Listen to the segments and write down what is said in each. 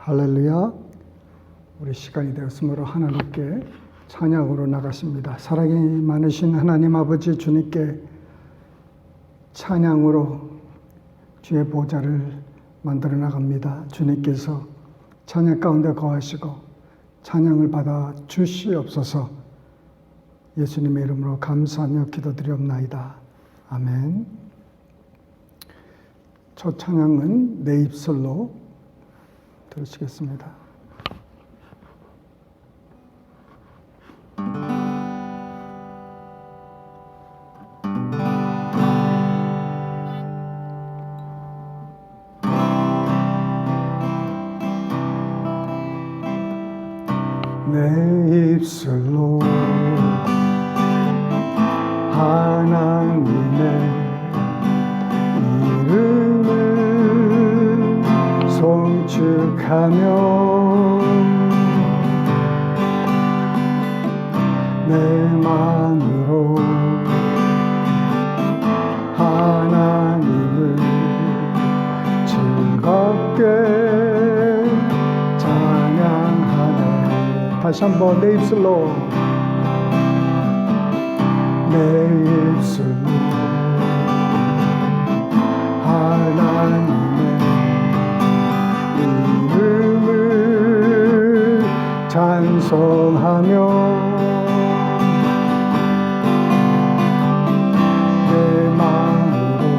할렐루야. 우리 시간이 되었으므로 하나님께 찬양으로 나갔습니다. 사랑이 많으신 하나님 아버지 주님께 찬양으로 주의 보좌를 만들어 나갑니다. 주님께서 찬양 가운데 거하시고 찬양을 받아 주시옵소서. 예수님의 이름으로 감사하며 기도드리옵나이다. 아멘. 첫 찬양은 내 입술로 들으시겠습니다. 내 입술로 하나님의 이름을 송축하며 내 마음으로 하나님을 즐겁게 찬양하네. 다시 한번 내 입술로 하나님의 이름을 찬송하며 내 마음으로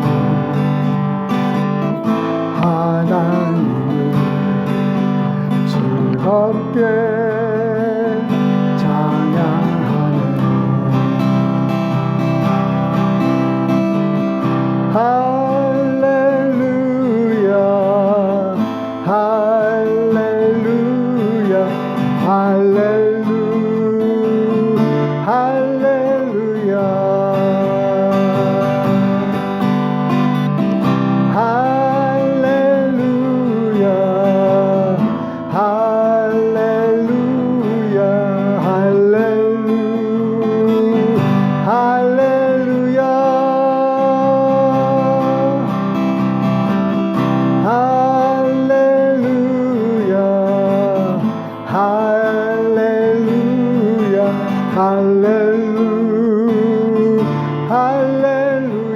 하나님을 즐겁게 할렐루야, 할렐루야, 할렐루야, 할렐루야, 할렐루야, 할렐루야, 할렐루야.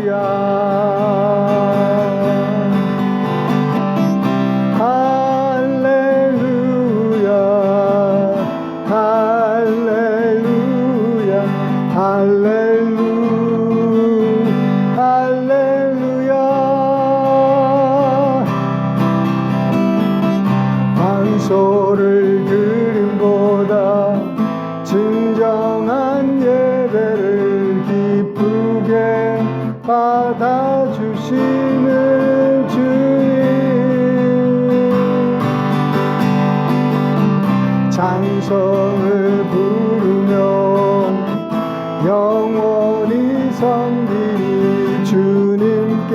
소를 드림보다 진정한 예배를 기쁘게 받아주시는 주님, 찬송을 부르며 영원히 섬기니 주님께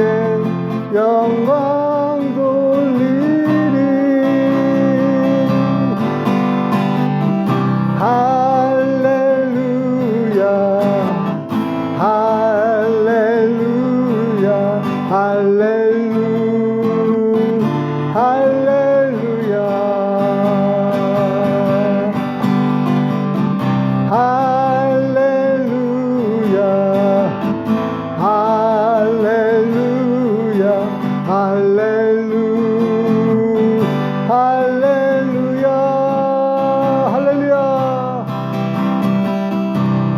영광 돌리리. 할렐루야, 할렐루야, 할렐루야, 할렐루야, 할렐루야, 할렐루야, 할렐루야, 할렐루야, 할렐루야.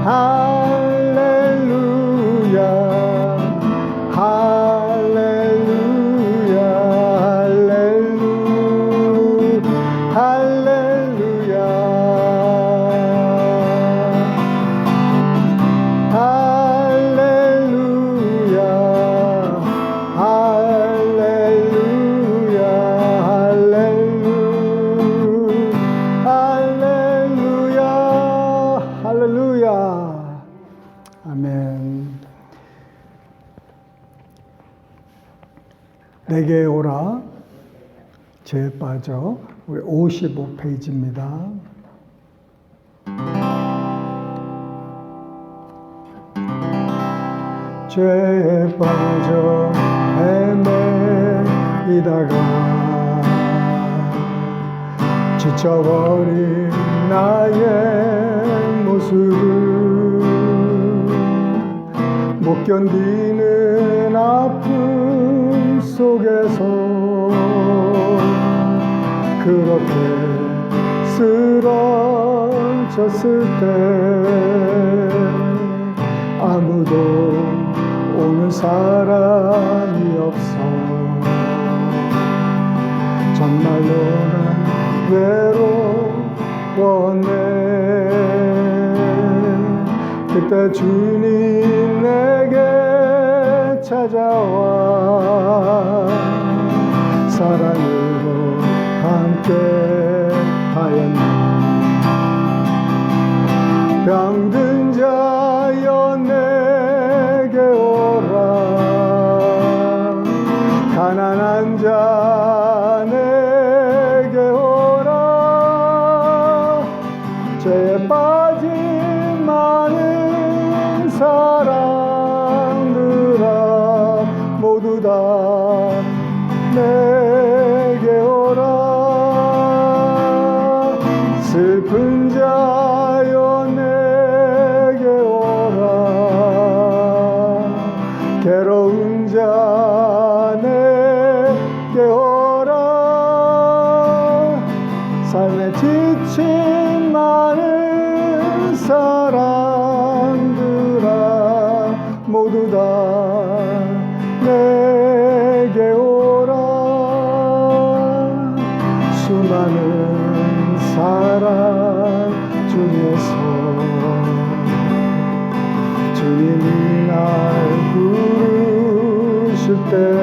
할렐루야, 할렐루야, 할렐루야, 할렐루야, 할렐루야, 할렐루야, 할렐루야, 할렐루야. 아멘. 내게 오라 죄에 빠져. 우리 55페이지입니다. 죄에 빠져 헤매이다가 지쳐버린 나의 모습을 못 견디는 아픔 속에서 그렇게 쓰러졌을 때 아무도 오는 사람이 없어 정말로 난 외로웠네. 그때 주님 내게 찾아와 사랑으로 함께 하였네. 병든 자여 내게 오라 가난한 자 내게 오라 죄에 빠진 많은 사람들아 모두 다 내게 오라 슬픈 자여 내게 오라 괴로운 자 내게 오라 삶에 지친 많은 사람들아 모두 다 내게 오라 수많은 사랑 중에서 주님이 날 부르실 때에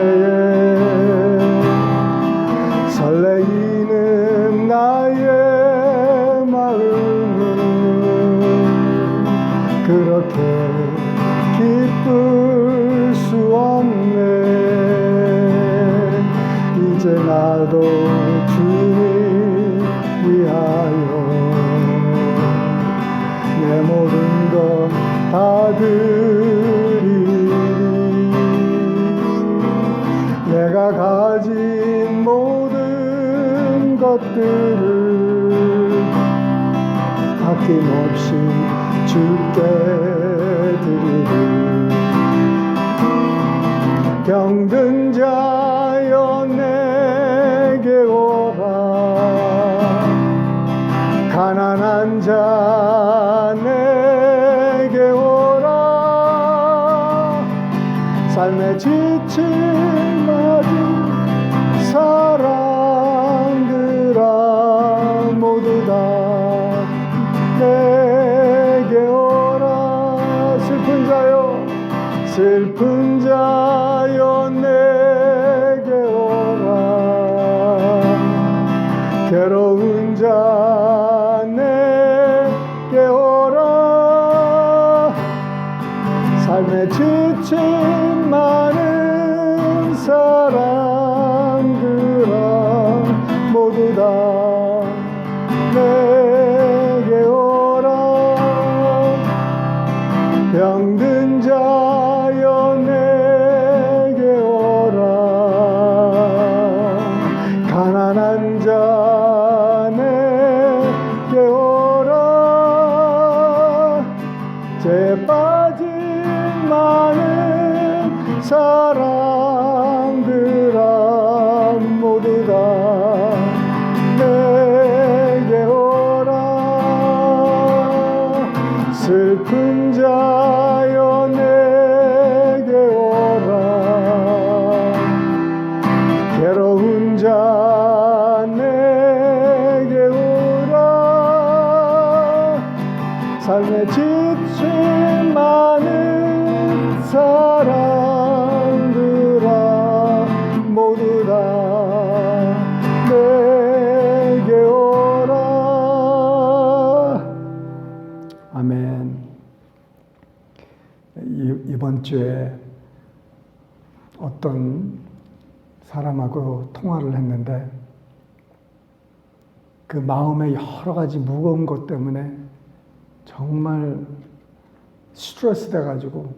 설레이는 나의 마음은 그렇게 기쁠 수 없네. 이제 나도 주님 위하여 내 모든 것 다 드리리. 내가 가진 모든 것들을 아낌없이 주께 드리리. 병든 자여 내게 오라 가난한 자 내게 오라 삶에 지친 많은 사람들아 모두 다 내게 오라 슬픈 자여 내게 오라 괴로운 자 내게 오라 삶에 지친 많은 사람들아 모두 다 내게 오라 병든 자여 내게 오라 가난한 자 내게 오라 죄에 빠진 많은 사람들아 모두 다 내게 오라 슬픈 자여 내게 오라 괴로운 자 내게 오라 삶에 지친 많은 사람들아 모두 다 내게 오라. 아멘. 이번 주에 어떤 사람하고 통화를 했는데 그 마음에 여러 가지 무거운 것 때문에 정말 스트레스 돼가지고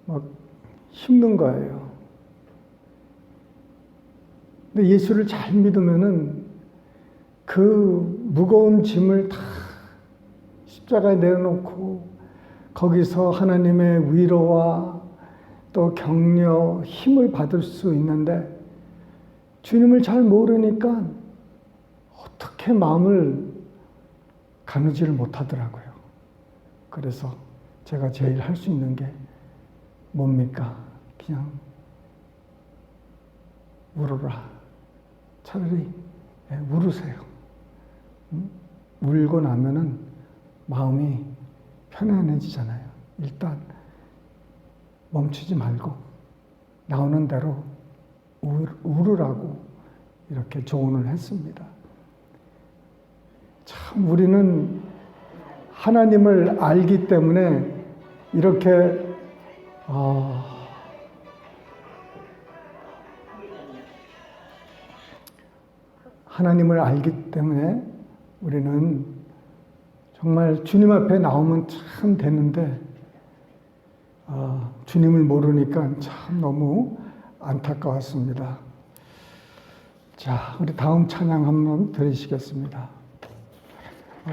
막 힘든 거예요. 근데 예수를 잘 믿으면은 그 무거운 짐을 다 십자가에 내려놓고 거기서 하나님의 위로와 또 격려, 힘을 받을 수 있는데 주님을 잘 모르니까 어떻게 마음을 가누지를 못하더라고요. 그래서 제가 제일 할 수 있는 게 뭡니까? 그냥 울어라. 차라리 울으세요. 울고 나면은 마음이 편안해지잖아요. 일단 멈추지 말고 나오는 대로 울으라고 이렇게 조언을 했습니다. 참 우리는 하나님을 알기 때문에 이렇게 하나님을 알기 때문에 우리는 정말 주님 앞에 나오면 참 되는데 주님을 모르니까 참 너무 안타까웠습니다. 자, 우리 다음 찬양 한번 들으시겠습니다.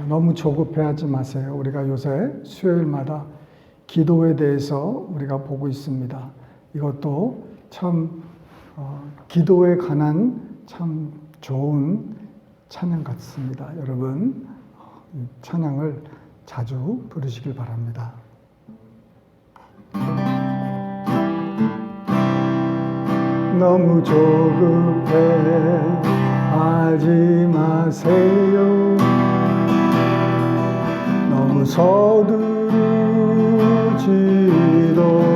너무 조급해하지 마세요. 우리가 요새 수요일마다 기도에 대해서 우리가 보고 있습니다. 이것도 참 기도에 관한 참 좋은 찬양 같습니다. 여러분 이 찬양을 자주 부르시길 바랍니다. 너무 조급해 하지 마세요. 너무 서두르지도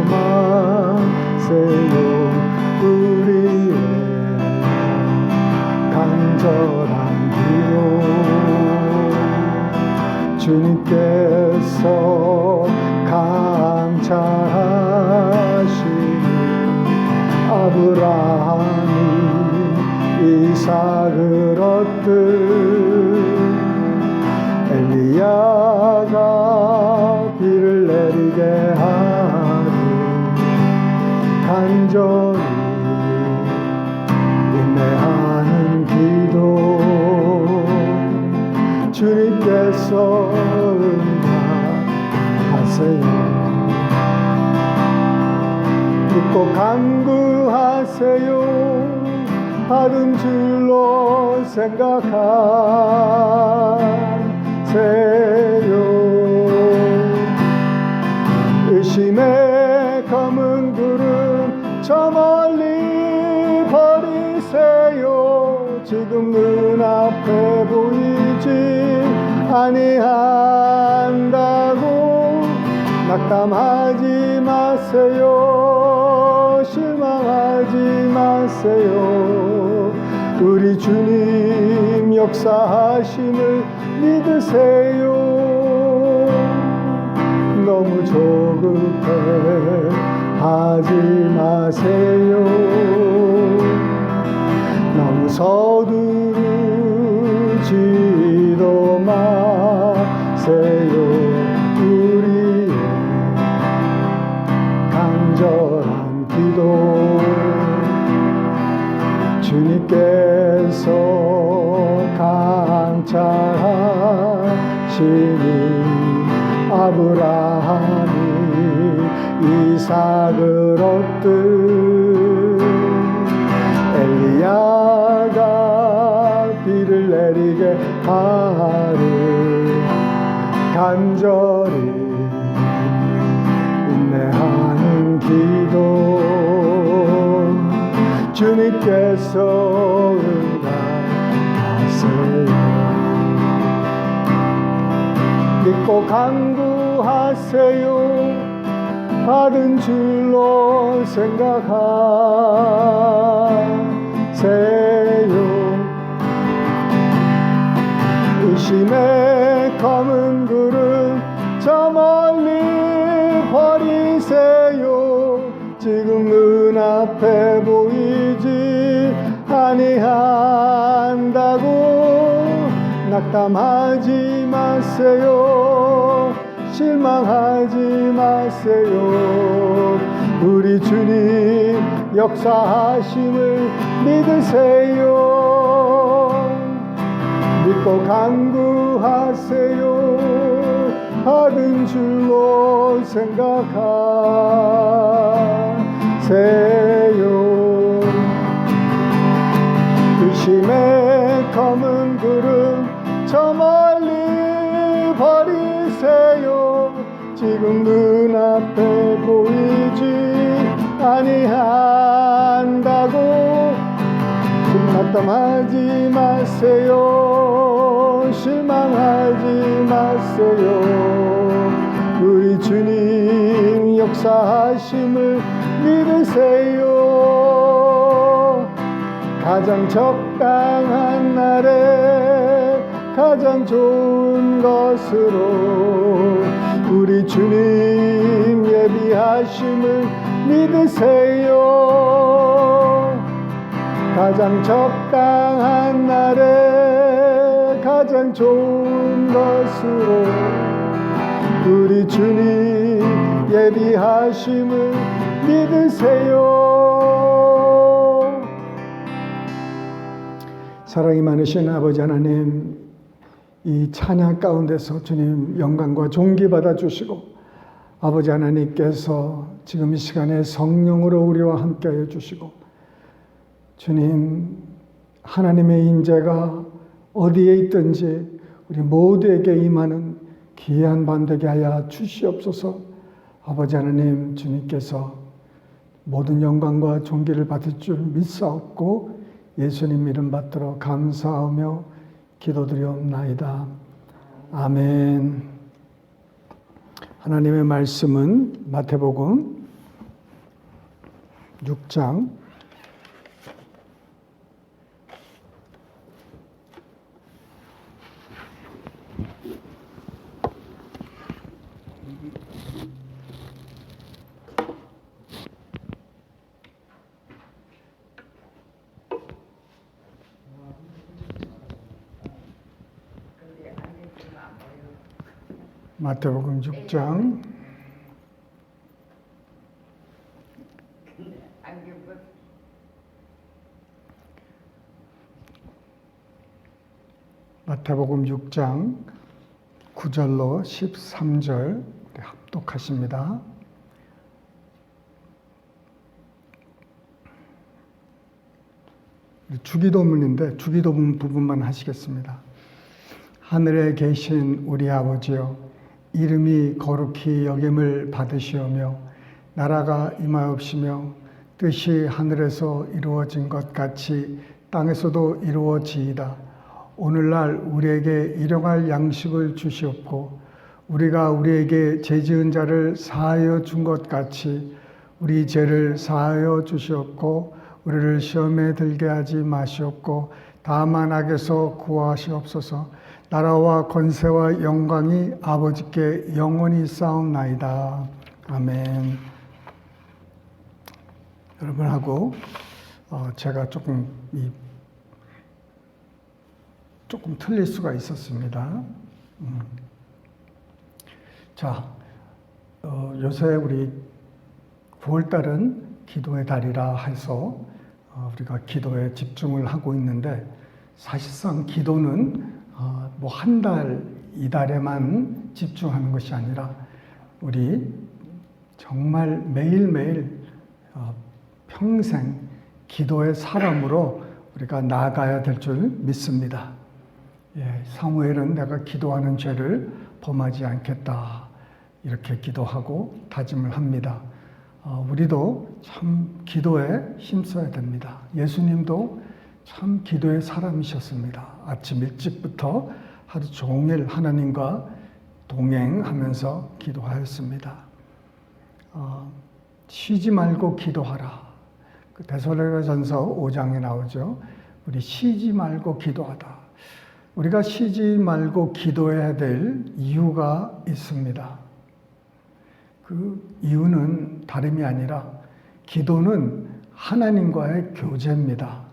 마세요. 우리의 간절한 기도 주님께서 감찰하시니 아브라함이 이삭을 얻듯 엘리야가 비를 내리게 하니 간절히 인내하는 기도 주님께서 응답하세요. 믿고 간구하세요. 받은 줄로 생각하세요. 의심의 검은 구름 저 멀리 버리세요. 지금 눈앞에 보이지 아니한다고 낙담하지 마세요. 실망하지 마세요. 우리 주님 역사하심을 믿으세요. 너무 조급해 하지 마세요. 너무 서두르지도 마세요. 우리의 간절한 기도 주님께서 감찰하시니 아브라함이 이삭을 얻듯 엘리야가 비를 내리게 하리 간절히 인내하는 기도 주님께서 응답하세요. 믿고 간구하세요. 받은 줄로 생각하세요. 의심의 검은 구름 저 멀리 버리세요. 지금 눈앞에 보이지 아니한다고 낙담하지 마세요. 실망하지 마세요. 우리 주님 역사하심을 믿으세요. 생각하세요. 의심의 검은 구름 저 멀리 버리세요. 지금 눈앞에 보이지 아니한다고 낙담하지 마세요. 실망하지 마세요. 우리 주님 역사하심을 믿으세요. 가장 적당한 날에 가장 좋은 것으로 우리 주님 예비하심을 믿으세요. 가장 적당한 날에 가장 좋은 것으로 우리 주님 예비하심을 믿으세요. 사랑이 많으신 아버지 하나님, 이 찬양 가운데서 주님 영광과 존귀받아 주시고 아버지 하나님께서 지금 이 시간에 성령으로 우리와 함께하여 주시고 주님 하나님의 임재가 어디에 있든지 우리 모두에게 임하는 귀한 밤 되게 하여 주시옵소서. 아버지 하나님, 주님께서 모든 영광과 존귀를 받을 줄 믿사옵고 예수님 이름 받들어 감사하며 기도드리옵나이다. 아멘. 하나님의 말씀은 마태복음 6장 6장 마태복음 6장 9절로 13절 합독하십니다. 주기도문인데 주기도문 부분만 하시겠습니다. 하늘에 계신 우리 아버지여, 이름이 거룩히 여김을 받으시오며 나라가 임하옵시며 뜻이 하늘에서 이루어진 것 같이 땅에서도 이루어지이다. 오늘날 우리에게 일용할 양식을 주시옵고 우리가 우리에게 죄지은 자를 사하여 준 것 같이 우리 죄를 사하여 주시옵고 우리를 시험에 들게 하지 마시옵고 다만 악에서 구하시옵소서. 나라와 권세와 영광이 아버지께 영원히 쌓옵나이다. 아멘. 여러분하고 제가 조금 틀릴 수가 있었습니다. 자, 요새 우리 9월달은 기도의 달이라 해서 우리가 기도에 집중을 하고 있는데 사실상 기도는 뭐 한 달, 이달에만 집중하는 것이 아니라 우리 정말 매일매일 평생 기도의 사람으로 우리가 나아가야 될 줄 믿습니다. 사무엘은 내가 기도하는 죄를 범하지 않겠다 이렇게 기도하고 다짐을 합니다. 우리도 참 기도에 힘써야 됩니다. 예수님도 참 기도의 사람이셨습니다. 아침 일찍부터 하루 종일 하나님과 동행하면서 기도하였습니다. 쉬지 말고 기도하라. 그 데살로니가전서 5장에 나오죠. 우리 쉬지 말고 기도하다. 우리가 쉬지 말고 기도해야 될 이유가 있습니다. 그 이유는 다름이 아니라 기도는 하나님과의 교제입니다.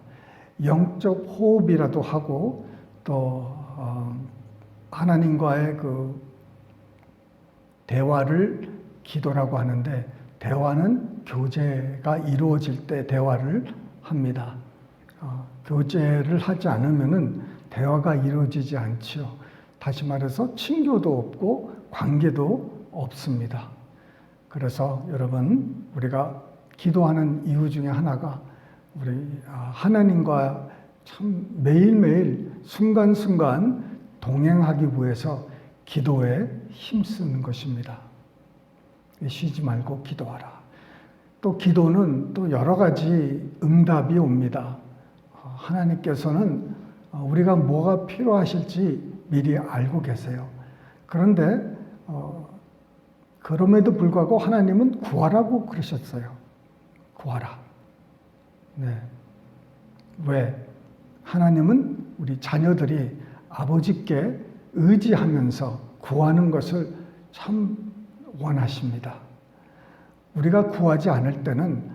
영적 호흡이라도 하고 또 하나님과의 그 대화를 기도라고 하는데 대화는 교제가 이루어질 때 대화를 합니다. 교제를 하지 않으면은 대화가 이루어지지 않지요. 다시 말해서 친교도 없고 관계도 없습니다. 그래서 여러분, 우리가 기도하는 이유 중에 하나가 우리 하나님과 참 매일매일 순간순간 동행하기 위해서 기도에 힘쓰는 것입니다. 쉬지 말고 기도하라. 또 기도는 또 여러 가지 응답이 옵니다. 하나님께서는 우리가 뭐가 필요하실지 미리 알고 계세요. 그런데 그럼에도 불구하고 하나님은 구하라고 그러셨어요. 구하라. 네. 왜? 하나님은 우리 자녀들이 아버지께 의지하면서 구하는 것을 참 원하십니다. 우리가 구하지 않을 때는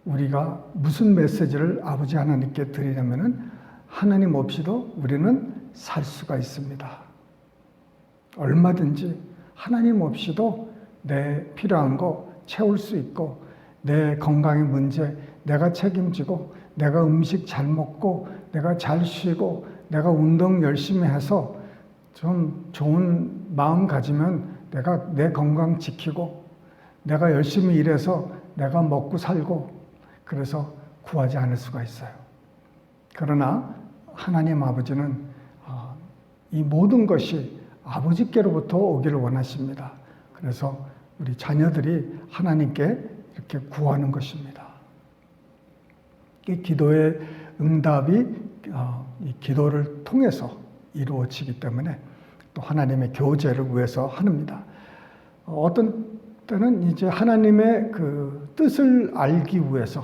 우리가 무슨 메시지를 아버지 하나님께 드리려면은 하나님 없이도 우리는 살 수가 있습니다. 얼마든지 하나님 없이도 내 필요한 거 채울 수 있고, 내 건강의 문제 내가 책임지고, 내가 음식 잘 먹고, 내가 잘 쉬고, 내가 운동 열심히 해서 좀 좋은 마음 가지면 내가 내 건강 지키고, 내가 열심히 일해서 내가 먹고 살고, 그래서 구하지 않을 수가 있어요. 그러나 하나님 아버지는 이 모든 것이 아버지께로부터 오기를 원하십니다. 그래서 우리 자녀들이 하나님께 이렇게 구하는 것입니다. 이 기도의 응답이 이 기도를 통해서 이루어지기 때문에 또 하나님의 교제를 위해서 합니다. 어떤 때는 이제 하나님의 그 뜻을 알기 위해서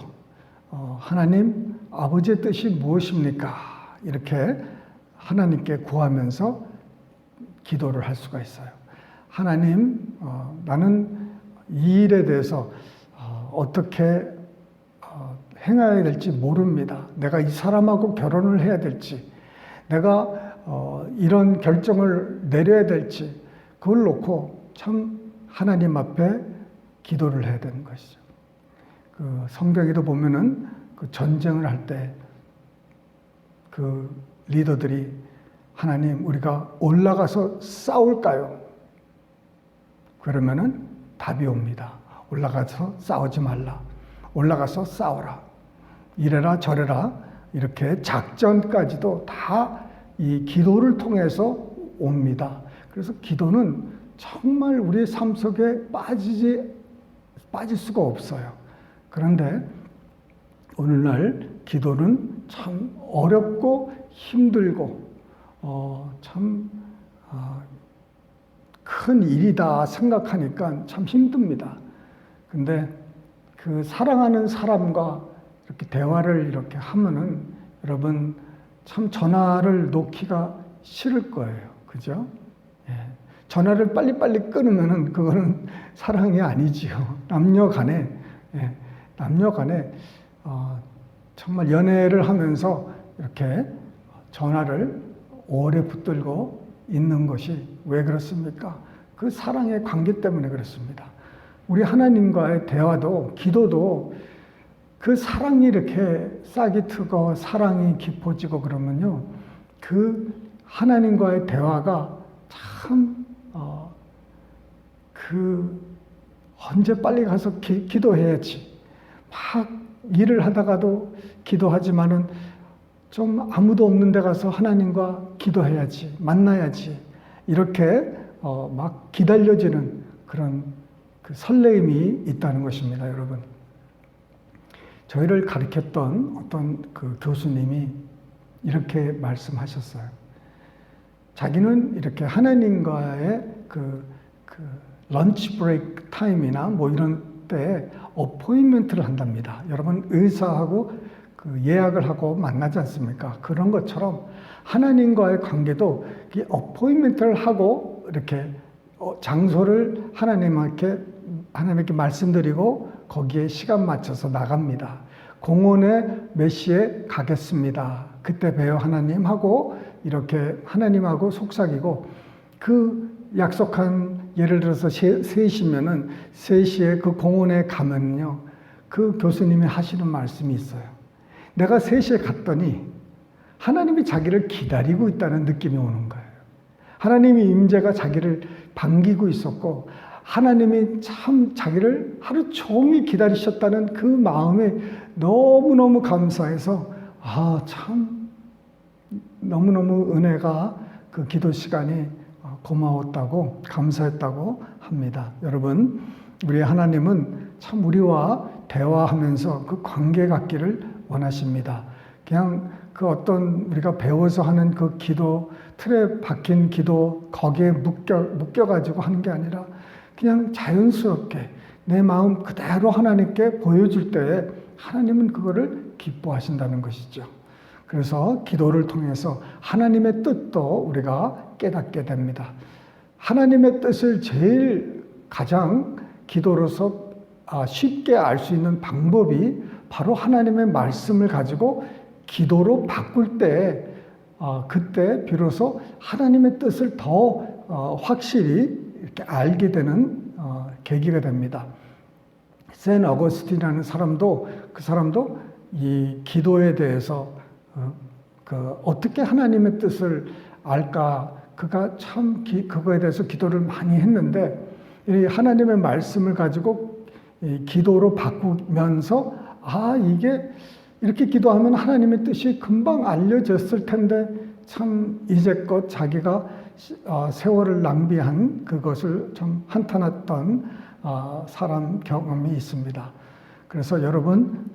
하나님 아버지의 뜻이 무엇입니까? 이렇게 하나님께 구하면서 기도를 할 수가 있어요. 하나님, 나는 이 일에 대해서 어떻게 행해야 될지 모릅니다. 내가 이 사람하고 결혼을 해야 될지, 내가 이런 결정을 내려야 될지, 그걸 놓고 참 하나님 앞에 기도를 해야 되는 것이죠. 그 성경에도 보면은 그 전쟁을 할 때 그 리더들이 하나님, 우리가 올라가서 싸울까요? 그러면은 답이 옵니다. 올라가서 싸우지 말라. 올라가서 싸워라. 이래라 저래라. 이렇게 작전까지도 다 이 기도를 통해서 옵니다. 그래서 기도는 정말 우리의 삶 속에 빠질 수가 없어요. 그런데 오늘날 기도는 참 어렵고 힘들고 참 큰 일이다 생각하니까 참 힘듭니다. 근데 그 사랑하는 사람과 이렇게 대화를 이렇게 하면은 여러분 참 전화를 놓기가 싫을 거예요. 그죠? 예. 전화를 빨리빨리 끊으면은 그거는 사랑이 아니지요. 남녀 간에 정말 연애를 하면서 이렇게 전화를 오래 붙들고 있는 것이 왜 그렇습니까? 그 사랑의 관계 때문에 그렇습니다. 우리 하나님과의 대화도, 기도도 그 사랑이 이렇게 싹이 트고 사랑이 깊어지고 그러면요, 그 하나님과의 대화가 참 언제 빨리 가서 기도해야지. 막 일을 하다가도 기도하지만은 좀 아무도 없는 데 가서 하나님과 기도해야지, 만나야지. 이렇게 막 기다려지는 그런 그 설레임이 있다는 것입니다, 여러분. 저희를 가르쳤던 어떤 그 교수님이 이렇게 말씀하셨어요. 자기는 이렇게 하나님과의 그 런치 브레이크 타임이나 뭐 이런 때에 어포인먼트를 한답니다. 여러분 의사하고 그 예약을 하고 만나지 않습니까? 그런 것처럼 하나님과의 관계도 이 어포인먼트를 하고 이렇게 장소를 하나님께 말씀드리고 거기에 시간 맞춰서 나갑니다. 공원에 몇 시에 가겠습니다. 그때 봬요 하나님 하고 이렇게 하나님하고 속삭이고, 그 약속한 예를 들어서 3시면은 3시에 그 공원에 가면요, 그 교수님이 하시는 말씀이 있어요. 내가 3시에 갔더니 하나님이 자기를 기다리고 있다는 느낌이 오는 거예요. 하나님의 임재가 자기를 반기고 있었고, 하나님이 참 자기를 하루 종일 기다리셨다는 그 마음이 너무너무 감사해서 참 너무너무 은혜가 그 기도 시간이 고마웠다고 감사했다고 합니다. 여러분, 우리 하나님은 참 우리와 대화하면서 그 관계 갖기를 원하십니다. 그냥 그 어떤 우리가 배워서 하는 그 기도, 틀에 박힌 기도 거기에 묶여가지고 하는 게 아니라 그냥 자연스럽게 내 마음 그대로 하나님께 보여줄 때에 하나님은 그거를 기뻐하신다는 것이죠. 그래서 기도를 통해서 하나님의 뜻도 우리가 깨닫게 됩니다. 하나님의 뜻을 제일 가장 기도로서 쉽게 알 수 있는 방법이 바로 하나님의 말씀을 가지고 기도로 바꿀 때 그때 비로소 하나님의 뜻을 더 확실히 이렇게 알게 되는 계기가 됩니다. 샌 어거스틴이라는 사람도 그 사람도 이 기도에 대해서 어떻게 하나님의 뜻을 알까 그가 참 그거에 대해서 기도를 많이 했는데 이 하나님의 말씀을 가지고 이 기도로 바꾸면서 이게 이렇게 기도하면 하나님의 뜻이 금방 알려졌을 텐데 참 이제껏 자기가 세월을 낭비한 그것을 좀 한탄했던 사람 경험이 있습니다. 그래서 여러분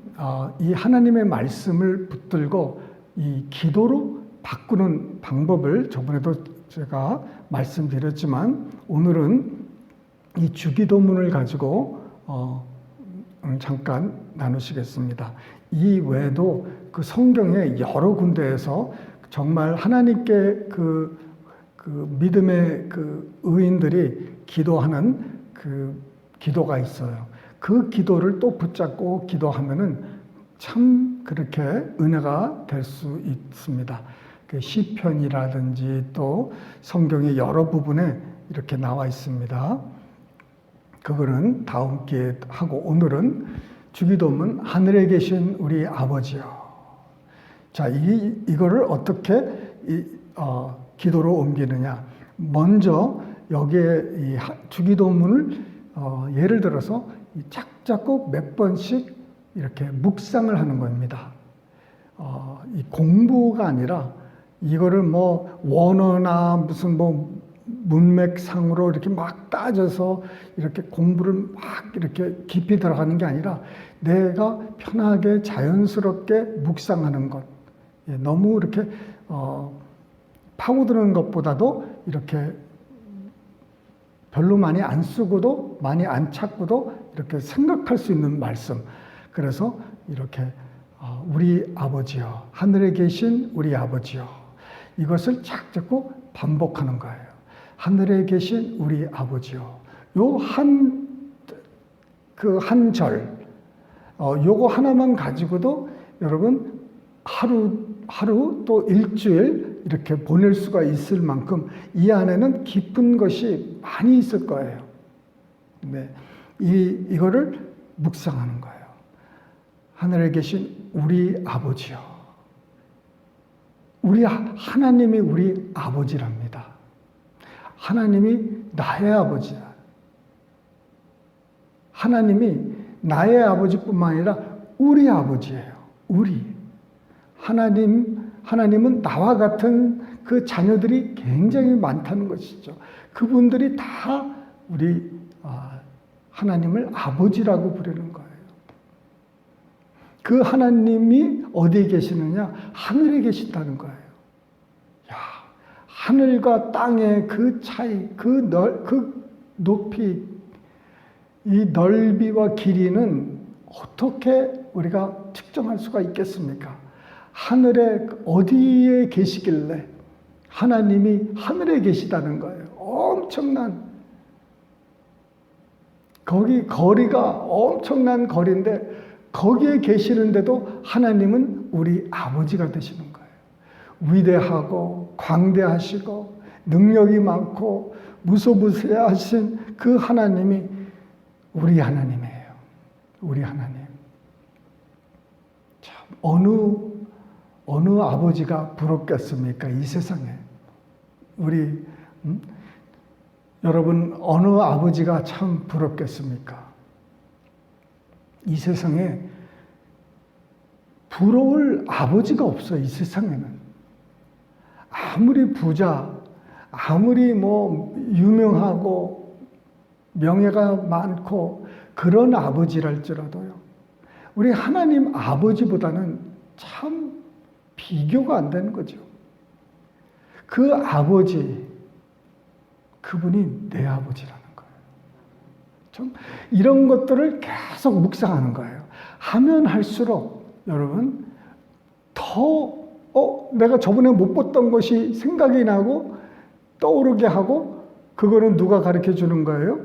이 하나님의 말씀을 붙들고 이 기도로 바꾸는 방법을 저번에도 제가 말씀드렸지만 오늘은 이 주기도문을 가지고 잠깐 나누시겠습니다. 이 외에도 그 성경의 여러 군데에서 정말 하나님께 그 믿음의 그 의인들이 기도하는 그 기도가 있어요. 그 기도를 또 붙잡고 기도하면은 참 그렇게 은혜가 될 수 있습니다. 그 시편이라든지 또 성경의 여러 부분에 이렇게 나와 있습니다. 그거는 다음 기회에 하고 오늘은 주기도문 하늘에 계신 우리 아버지요. 자, 이거를 어떻게 기도로 옮기느냐? 먼저 여기에 이 주기도문을 예를 들어서 짝짝꼭 몇 번씩 이렇게 묵상을 하는 겁니다. 이 공부가 아니라 이거를 뭐 원어나 무슨 뭐 문맥상으로 이렇게 막 따져서 이렇게 공부를 막 이렇게 깊이 들어가는 게 아니라 내가 편하게 자연스럽게 묵상하는 것. 너무 이렇게 파고드는 것보다도 이렇게 별로 많이 안 쓰고도 많이 안 찾고도 이렇게 생각할 수 있는 말씀. 그래서 이렇게 우리 아버지여, 하늘에 계신 우리 아버지여, 이것을 자꾸 반복하는 거예요. 하늘에 계신 우리 아버지요. 요 한 절, 요거 하나만 가지고도 여러분 하루 또 일주일 이렇게 보낼 수가 있을 만큼 이 안에는 깊은 것이 많이 있을 거예요. 네, 이거를 묵상하는 거예요. 하늘에 계신 우리 아버지요. 하나님이 우리 아버지랍니다. 하나님이 나의 아버지야. 하나님이 나의 아버지뿐만 아니라 우리 아버지예요. 하나님은 나와 같은 그 자녀들이 굉장히 많다는 것이죠. 그분들이 다 우리 하나님을 아버지라고 부르는 거예요. 그 하나님이 어디에 계시느냐? 하늘에 계신다는 거예요. 야, 하늘과 땅의 그 차이, 그 높이, 이 넓이와 길이는 어떻게 우리가 측정할 수가 있겠습니까? 하늘에 어디에 계시길래 하나님이 하늘에 계시다는 거예요. 엄청난 거리가 엄청난 거리인데 거기에 계시는데도 하나님은 우리 아버지가 되시는 거예요. 위대하고 광대하시고 능력이 많고 무소부세하신 그 하나님이 우리 하나님이에요. 우리 하나님. 참 어느 아버지가 부럽겠습니까? 이 세상에. 여러분, 어느 아버지가 참 부럽겠습니까? 이 세상에 부러울 아버지가 없어요. 이 세상에는. 아무리 부자, 아무리 유명하고 명예가 많고 그런 아버지랄지라도요. 우리 하나님 아버지보다는 참 비교가 안 되는 거죠. 그 아버지, 그분이 내 아버지라는 거예요. 좀 이런 것들을 계속 묵상하는 거예요. 하면 할수록 여러분 더 내가 저번에 못 봤던 것이 생각이 나고 떠오르게 하고, 그거는 누가 가르쳐 주는 거예요?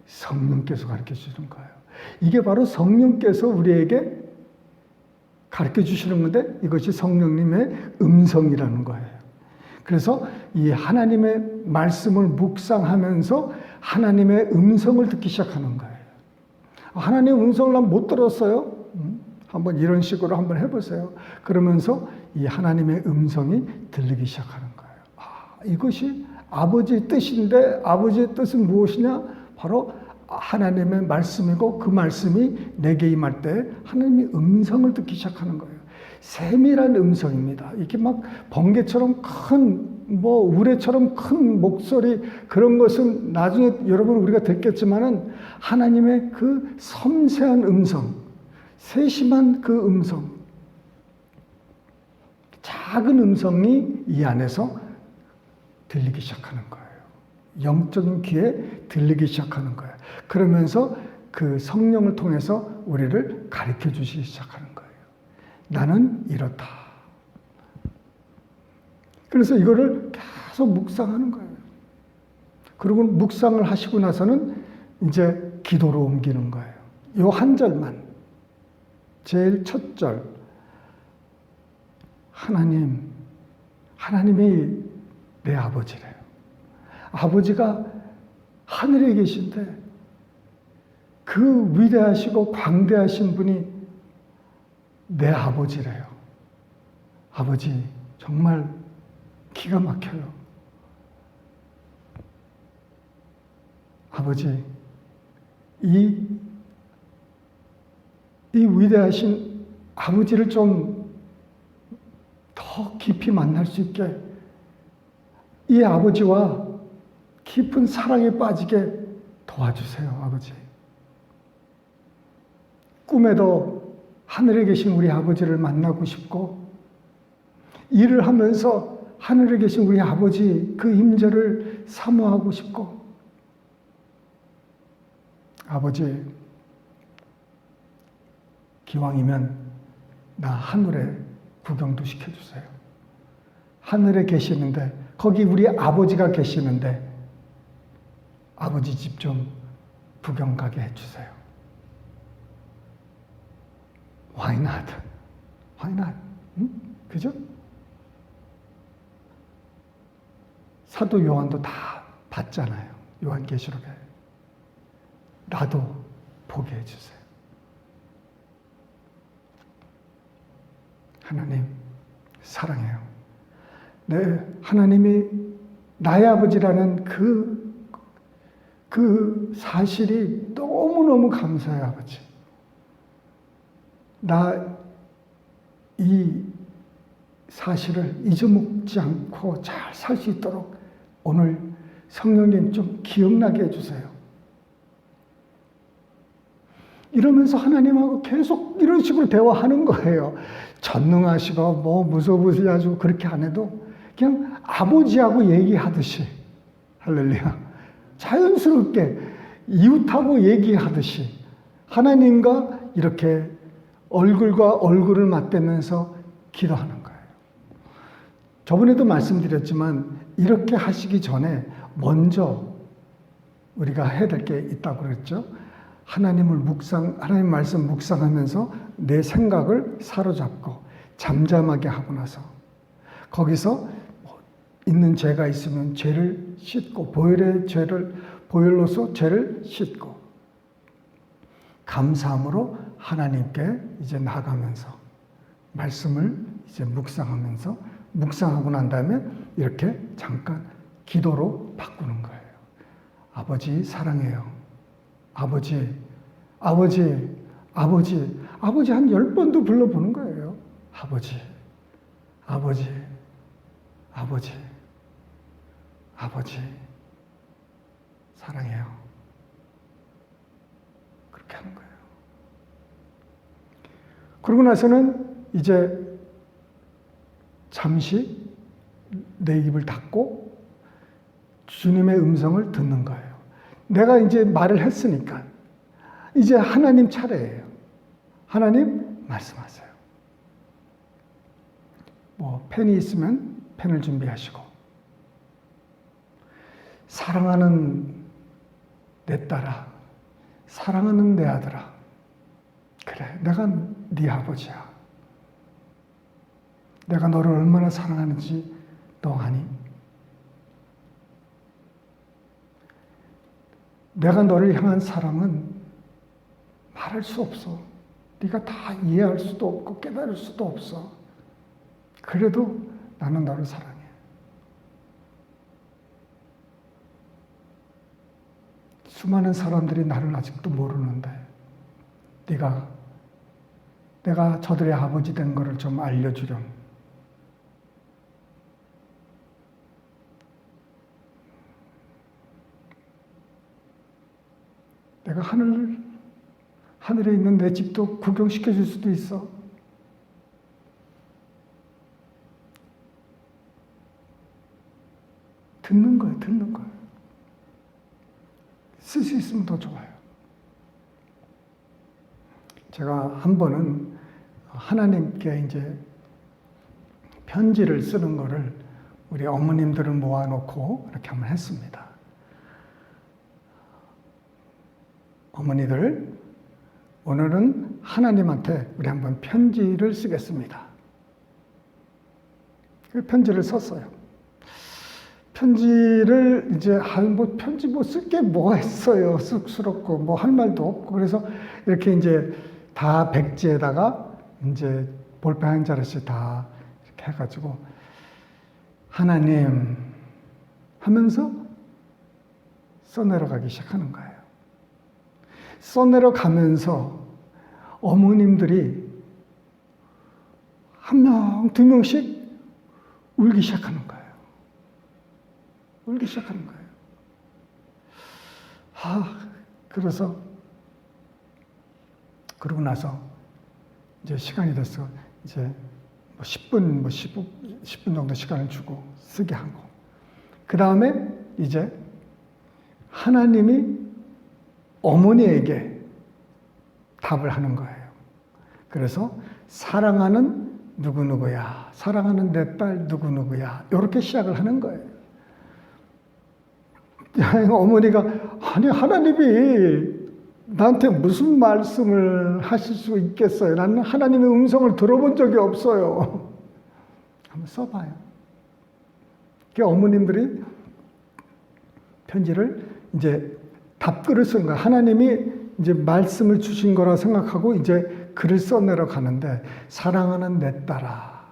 성령께서 가르쳐 주는 거예요. 이게 바로 성령께서 우리에게 가르쳐 주시는 건데, 이것이 성령님의 음성이라는 거예요. 그래서 이 하나님의 말씀을 묵상하면서 하나님의 음성을 듣기 시작하는 거예요. 하나님의 음성을 난 못 들었어요? 한번 이런 식으로 한번 해보세요. 그러면서 이 하나님의 음성이 들리기 시작하는 거예요. 이것이 아버지의 뜻인데, 아버지의 뜻은 무엇이냐? 바로 하나님의 말씀이고, 그 말씀이 내게 임할 때 하나님의 음성을 듣기 시작하는 거예요. 세밀한 음성입니다. 이렇게 막 번개처럼 큰, 우레처럼 큰 목소리, 그런 것은 나중에 여러분 우리가 듣겠지만은 하나님의 그 섬세한 음성, 세심한 그 음성, 작은 음성이 이 안에서 들리기 시작하는 거예요. 영적인 귀에 들리기 시작하는 거예요. 그러면서 그 성령을 통해서 우리를 가르쳐 주시기 시작하는 거예요. 나는 이렇다. 그래서 이거를 계속 묵상하는 거예요. 그리고 묵상을 하시고 나서는 이제 기도로 옮기는 거예요. 요 한 절만, 제일 첫 절, 하나님이 내 아버지래요. 아버지가 하늘에 계신데 그 위대하시고 광대하신 분이 내 아버지래요. 아버지, 정말 기가 막혀요. 아버지, 이 위대하신 아버지를 좀 더 깊이 만날 수 있게, 이 아버지와 깊은 사랑에 빠지게 도와주세요, 아버지. 꿈에도 하늘에 계신 우리 아버지를 만나고 싶고, 일을 하면서 하늘에 계신 우리 아버지 그 임재를 사모하고 싶고, 아버지, 기왕이면 나 하늘에 구경도 시켜주세요. 하늘에 계시는데, 거기 우리 아버지가 계시는데 아버지 집 좀 구경 가게 해주세요. Why not? Why not? 그죠? 사도 요한도 다 봤잖아요. 요한계시록에. 나도 보게 해주세요. 하나님, 사랑해요. 네, 하나님이 나의 아버지라는 그 사실이 너무너무 감사해요, 아버지. 나 이 사실을 잊어먹지 않고 잘 살 수 있도록 오늘 성령님 좀 기억나게 해주세요. 이러면서 하나님하고 계속 이런 식으로 대화하는 거예요. 전능하시고 무서우시고 그렇게 안 해도 그냥 아버지하고 얘기하듯이, 할렐루야, 자연스럽게 이웃하고 얘기하듯이 하나님과 이렇게 얼굴과 얼굴을 맞대면서 기도하는 거예요. 저번에도 말씀드렸지만 이렇게 하시기 전에 먼저 우리가 해야 될 게 있다고 그랬죠. 하나님 말씀 묵상하면서 내 생각을 사로잡고 잠잠하게 하고 나서 거기서 있는 죄가 있으면 죄를 씻고, 보혈로서 죄를 씻고, 감사함으로 하나님께 이제 나가면서 말씀을 이제 묵상하고 난 다음에 이렇게 잠깐 기도로 바꾸는 거예요. 아버지 사랑해요. 아버지, 아버지, 아버지, 아버지 한 10번도 불러보는 거예요. 아버지, 아버지, 아버지, 아버지, 사랑해요. 그렇게 하는 거예요. 그러고 나서는 이제 잠시 내 입을 닫고 주님의 음성을 듣는 거예요. 내가 이제 말을 했으니까 이제 하나님 차례예요. 하나님 말씀하세요. 뭐 펜이 있으면 펜을 준비하시고, 사랑하는 내 딸아, 사랑하는 내 아들아, 그래, 내가 네 아버지야. 내가 너를 얼마나 사랑하는지 너 아니? 내가 너를 향한 사랑은 말할 수 없어. 네가 다 이해할 수도 없고 깨달을 수도 없어. 그래도 나는 너를 사랑해. 수많은 사람들이 나를 아직도 모르는데 내가 저들의 아버지 된 거를 좀 알려주렴. 내가 하늘에 있는 내 집도 구경시켜 줄 수도 있어. 듣는 거예요, 듣는 거예요. 쓸 수 있으면 더 좋아요. 제가 한 번은 하나님께 이제 편지를 쓰는 거를 우리 어머님들을 모아놓고 이렇게 한번 했습니다. 어머니들, 오늘은 하나님한테 우리 한번 편지를 쓰겠습니다. 그 편지를 썼어요. 편지를 이제 편지 쓸 게 뭐가 있어요. 쑥스럽고 뭐 할 말도 없고. 그래서 이렇게 이제 다 백지에다가 이제 볼펜 한 자루씩 다 이렇게 해가지고 하나님 하면서 써내려가기 시작하는 거예요. 써내려가면서 어머님들이 한 명, 두 명씩 울기 시작하는 거예요. 울기 시작하는 거예요. 그래서 그러고 나서 이제 시간이 됐어. 이제 뭐 10분, 10분 정도 시간을 주고 쓰게 하고. 그 다음에 이제 하나님이 어머니에게 답을 하는 거예요. 그래서 사랑하는 누구누구야, 사랑하는 내 딸 누구누구야, 이렇게 시작을 하는 거예요. 어머니가 아니 하나님이 나한테 무슨 말씀을 하실 수 있겠어요? 나는 하나님의 음성을 들어본 적이 없어요. 한번 써봐요. 그 어머님들이 편지를 이제 답글을 쓴 거야. 하나님이 이제 말씀을 주신 거라 생각하고 이제 글을 써내려 가는데 사랑하는 내 딸아,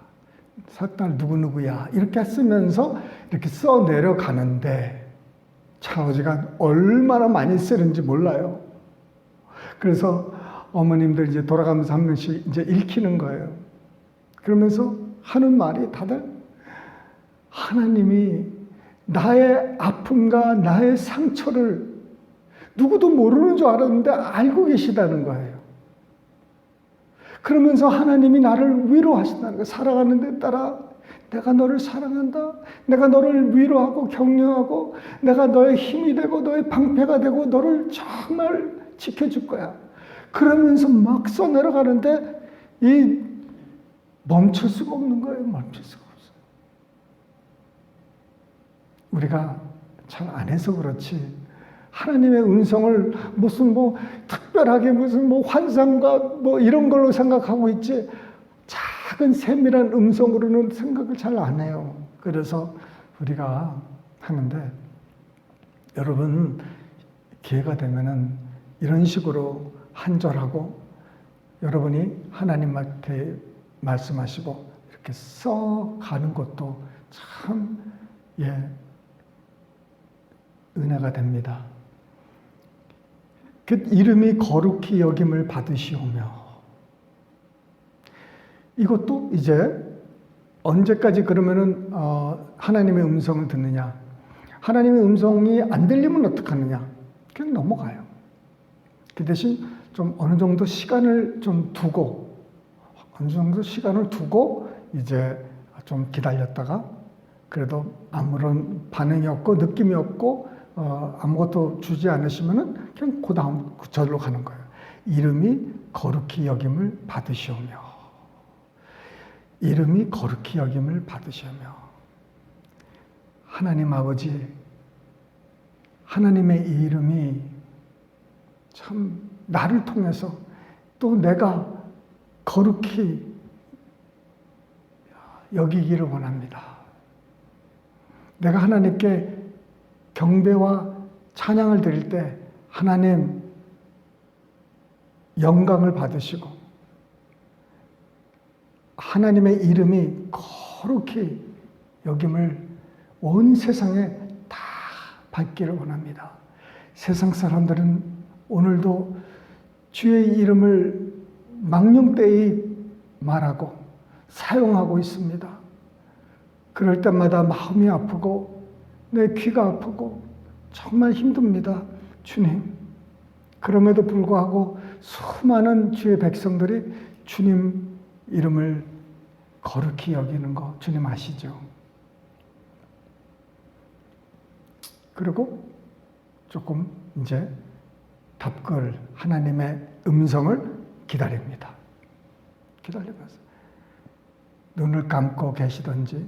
사딸 누구누구야 이렇게 쓰면서 이렇게 써내려 가는데 차오지가 얼마나 많이 쓰는지 몰라요. 그래서 어머님들 이제 돌아가면서 한 명씩 이제 읽히는 거예요. 그러면서 하는 말이 다들 하나님이 나의 아픔과 나의 상처를 누구도 모르는 줄 알았는데 알고 계시다는 거예요. 그러면서 하나님이 나를 위로하신다는 거예요. 사랑하는 데 따라 내가 너를 사랑한다. 내가 너를 위로하고 격려하고 내가 너의 힘이 되고 너의 방패가 되고 너를 정말 지켜줄 거야. 그러면서 막 써내려가는데 이 멈출 수가 없는 거예요. 멈출 수가 없어요. 우리가 잘 안 해서 그렇지 하나님의 음성을 무슨 뭐 특별하게 무슨 뭐 환상과 뭐 이런 걸로 생각하고 있지 작은 세밀한 음성으로는 생각을 잘 안 해요. 그래서 우리가 하는데 여러분 기회가 되면은 이런 식으로 한 절하고 여러분이 하나님한테 말씀하시고 이렇게 써가는 것도 참 은혜가 됩니다. 그 이름이 거룩히 여김을 받으시오며. 이것도 이제 언제까지 그러면은 하나님의 음성을 듣느냐? 하나님의 음성이 안 들리면 어떡하느냐? 그냥 넘어가요. 그 대신 좀 어느 정도 시간을 좀 두고, 이제 좀 기다렸다가 그래도 아무런 반응이 없고 느낌이 없고 아무것도 주지 않으시면은 그냥 그 다음 절로 가는 거예요. 이름이 거룩히 여김을 받으시오며. 이름이 거룩히 여김을 받으시오며. 하나님 아버지, 하나님의 이 이름이 참 나를 통해서 또 내가 거룩히 여기기를 원합니다. 내가 하나님께 경배와 찬양을 드릴 때 하나님 영광을 받으시고 하나님의 이름이 거룩히 여김을 온 세상에 다 받기를 원합니다. 세상 사람들은 오늘도 주의 이름을 망령되이 말하고 사용하고 있습니다. 그럴 때마다 마음이 아프고 내 귀가 아프고 정말 힘듭니다. 주님, 그럼에도 불구하고 수많은 주의 백성들이 주님 이름을 거룩히 여기는 거 주님 아시죠? 그리고 조금 이제 답글 하나님의 음성을 기다립니다. 기다리면서 눈을 감고 계시든지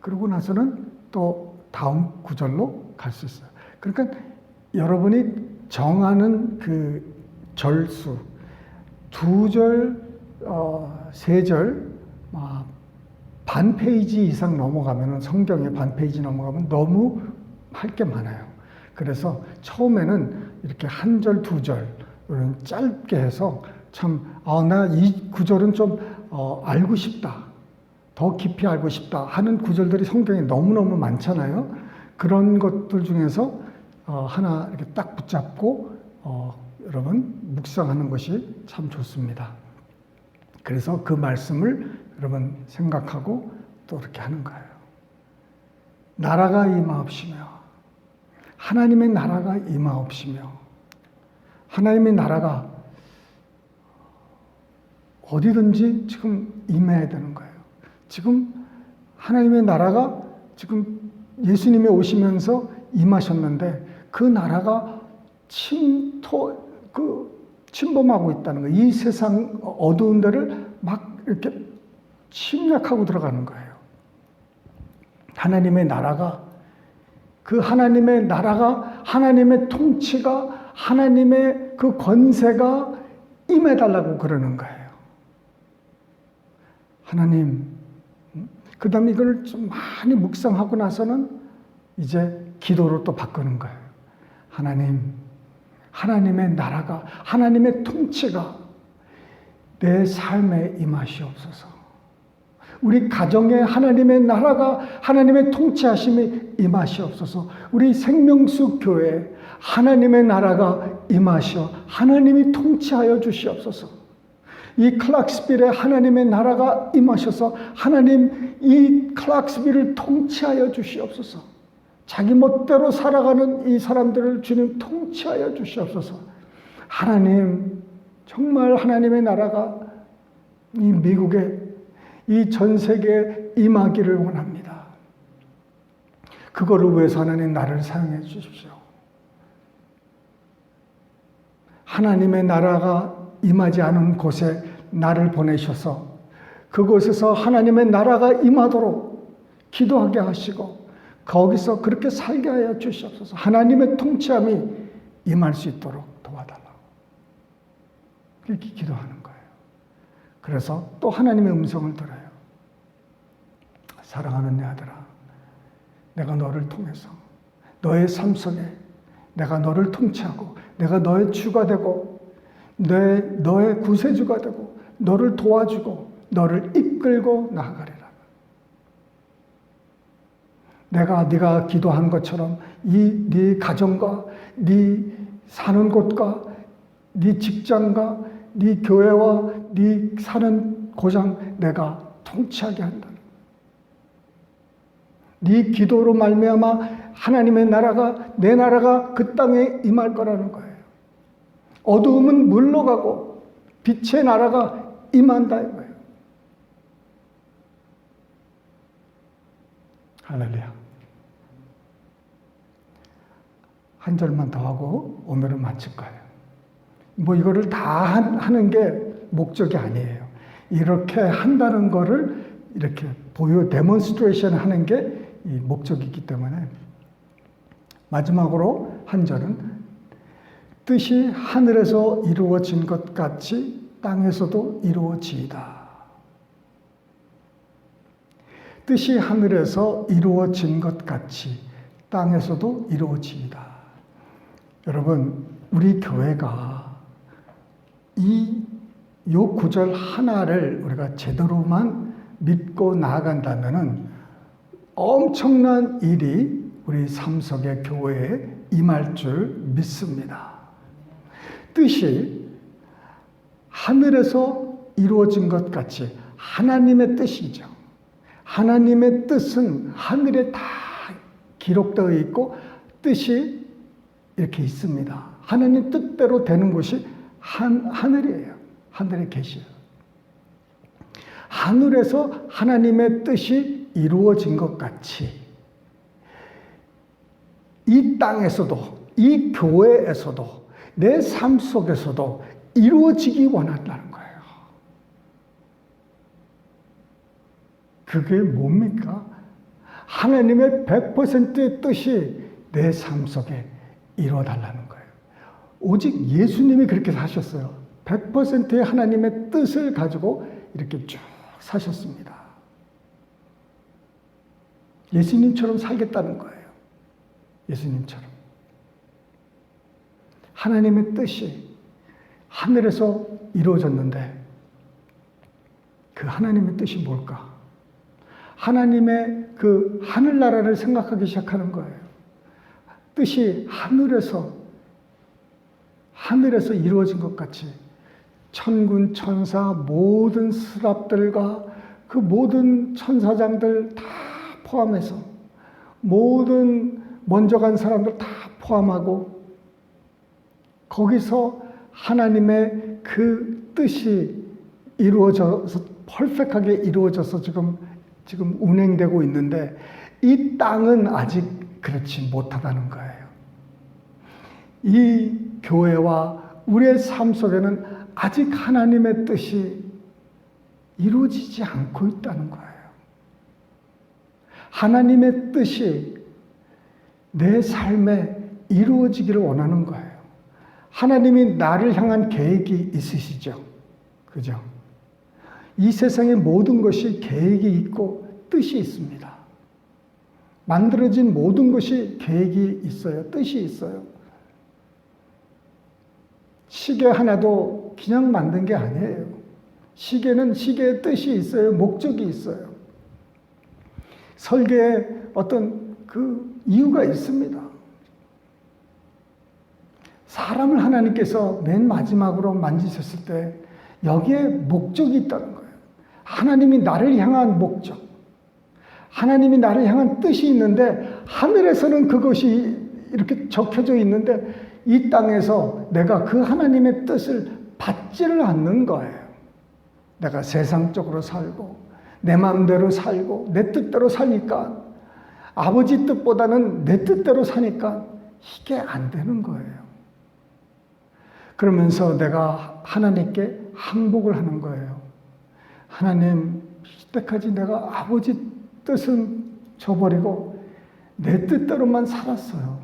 그러고 나서는 또 다음 구절로 갈 수 있어요. 그러니까 여러분이 정하는 그 절수 2절, 3절, 반 페이지 이상 넘어가면 성경에 반 페이지 넘어가면 너무 할 게 많아요. 그래서 처음에는 이렇게 1절, 2절 이런 짧게 해서 참 나 이 구절은 좀 알고 싶다. 더 깊이 알고 싶다 하는 구절들이 성경에 너무너무 많잖아요. 그런 것들 중에서 하나 이렇게 딱 붙잡고 여러분 묵상하는 것이 참 좋습니다. 그래서 그 말씀을 여러분 생각하고 또 이렇게 하는 거예요. 나라가 임하옵시며 하나님의 나라가 임하옵시며 하나님의 나라가 어디든지 지금 임해야 되는 거예요. 지금 하나님의 나라가 지금 예수님이 오시면서 임하셨는데 그 나라가 침범하고 있다는 거예요. 이 세상 어두운 데를 막 이렇게 침략하고 들어가는 거예요. 하나님의 나라가 하나님의 통치가 하나님의 그 권세가 임해달라고 그러는 거예요. 하나님, 그 다음에 이걸 좀 많이 묵상하고 나서는 이제 기도로 또 바꾸는 거예요. 하나님, 하나님의 나라가, 하나님의 통치가 내 삶에 임하시옵소서. 우리 가정에 하나님의 나라가, 하나님의 통치하심이 임하시옵소서. 우리 생명수 교회에 하나님의 나라가 임하시어 하나님이 통치하여 주시옵소서. 이 클락스빌에 하나님의 나라가 임하셔서 하나님 이 클락스빌을 통치하여 주시옵소서. 자기 멋대로 살아가는 이 사람들을 주님 통치하여 주시옵소서. 하나님, 정말 하나님의 나라가 이 미국에 이 전 세계에 임하기를 원합니다. 그거를 위해서 하나님 나를 사용해 주십시오. 하나님의 나라가 임하지 않은 곳에 나를 보내셔서 그곳에서 하나님의 나라가 임하도록 기도하게 하시고 거기서 그렇게 살게 하여 주시옵소서. 하나님의 통치함이 임할 수 있도록 도와달라고 그렇게 기도하는 거예요. 그래서 또 하나님의 음성을 들어요. 사랑하는 내 아들아, 내가 너를 통해서 너의 삶 속에 내가 너를 통치하고 내가 너의 주가 되고 너의 구세주가 되고 너를 도와주고 너를 이끌고 나아가리라. 네가 기도한 것처럼 네 가정과 네 사는 곳과 네 직장과 네 교회와 네 사는 고장 내가 통치하게 한다. 네 기도로 말미암아 하나님의 나라가 내 나라가 그 땅에 임할 거라는 거예요. 어두움은 물러가고 빛의 나라가 임한다 이거예요. 할렐루야. 한 절만 더 하고 오늘은 마칠 거예요. 뭐 이거를 다 하는 게 목적이 아니에요. 이렇게 한다는 거를 이렇게 데몬스트레이션 하는 게 이 목적이기 때문에 마지막으로 한 절은 뜻이 하늘에서 이루어진 것 같이 땅에서도 이루어지이다. 뜻이 하늘에서 이루어진 것 같이 땅에서도 이루어지이다. 여러분, 우리 교회가 요 구절 하나를 우리가 제대로만 믿고 나아간다면은 엄청난 일이 우리 삼석의 교회에 임할 줄 믿습니다. 뜻이 하늘에서 이루어진 것 같이 하나님의 뜻이죠. 하나님의 뜻은 하늘에 다 기록되어 있고 뜻이 이렇게 있습니다. 하나님 뜻대로 되는 곳이 하늘이에요. 하늘에 계시요. 하늘에서 하나님의 뜻이 이루어진 것 같이 이 땅에서도 이 교회에서도 내 삶 속에서도 이루어지기 원한다는 거예요. 그게 뭡니까? 하나님의 100%의 뜻이 내 삶 속에 이루어달라는 거예요. 오직 예수님이 그렇게 사셨어요. 100%의 하나님의 뜻을 가지고 이렇게 쭉 사셨습니다. 예수님처럼 살겠다는 거예요. 예수님처럼. 하나님의 뜻이 하늘에서 이루어졌는데 그 하나님의 뜻이 뭘까? 하나님의 그 하늘나라를 생각하기 시작하는 거예요. 뜻이 하늘에서 이루어진 것 같이 천군 천사 모든 스랍들과 그 모든 천사장들 다 포함해서 모든 먼저 간 사람들 다 포함하고 거기서 하나님의 그 뜻이 이루어져서 퍼펙트하게 이루어져서 지금 운행되고 있는데 이 땅은 아직 그렇지 못하다는 거예요. 이 교회와 우리의 삶 속에는 아직 하나님의 뜻이 이루어지지 않고 있다는 거예요. 하나님의 뜻이 내 삶에 이루어지기를 원하는 거예요. 하나님이 나를 향한 계획이 있으시죠? 그죠? 이 세상의 모든 것이 계획이 있고 뜻이 있습니다. 만들어진 모든 것이 계획이 있어요. 뜻이 있어요. 시계 하나도 그냥 만든 게 아니에요. 시계는 시계의 뜻이 있어요. 목적이 있어요. 설계에 어떤 그 이유가 있습니다. 사람을 하나님께서 맨 마지막으로 만지셨을 때 여기에 목적이 있다는 거예요. 하나님이 나를 향한 목적, 하나님이 나를 향한 뜻이 있는데 하늘에서는 그것이 이렇게 적혀져 있는데 이 땅에서 내가 그 하나님의 뜻을 받지를 않는 거예요. 내가 세상적으로 살고 내 마음대로 살고 내 뜻대로 사니까 아버지 뜻보다는 내 뜻대로 사니까 이게 안 되는 거예요. 그러면서 내가 하나님께 항복을 하는 거예요. 하나님, 이때까지 내가 아버지 뜻은 저버리고 내 뜻대로만 살았어요.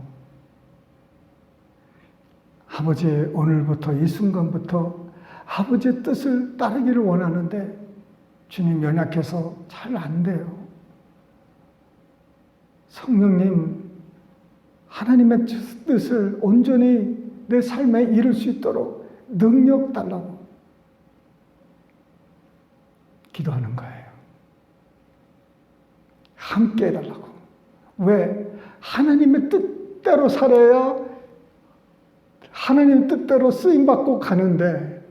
아버지, 오늘부터 이 순간부터 아버지의 뜻을 따르기를 원하는데 주님 연약해서 잘 안 돼요. 성령님, 하나님의 뜻을 온전히 내 삶에 이룰 수 있도록 능력 달라고 기도하는 거예요. 함께 해달라고. 왜? 하나님의 뜻대로 살아야 하나님의 뜻대로 쓰임받고 가는데,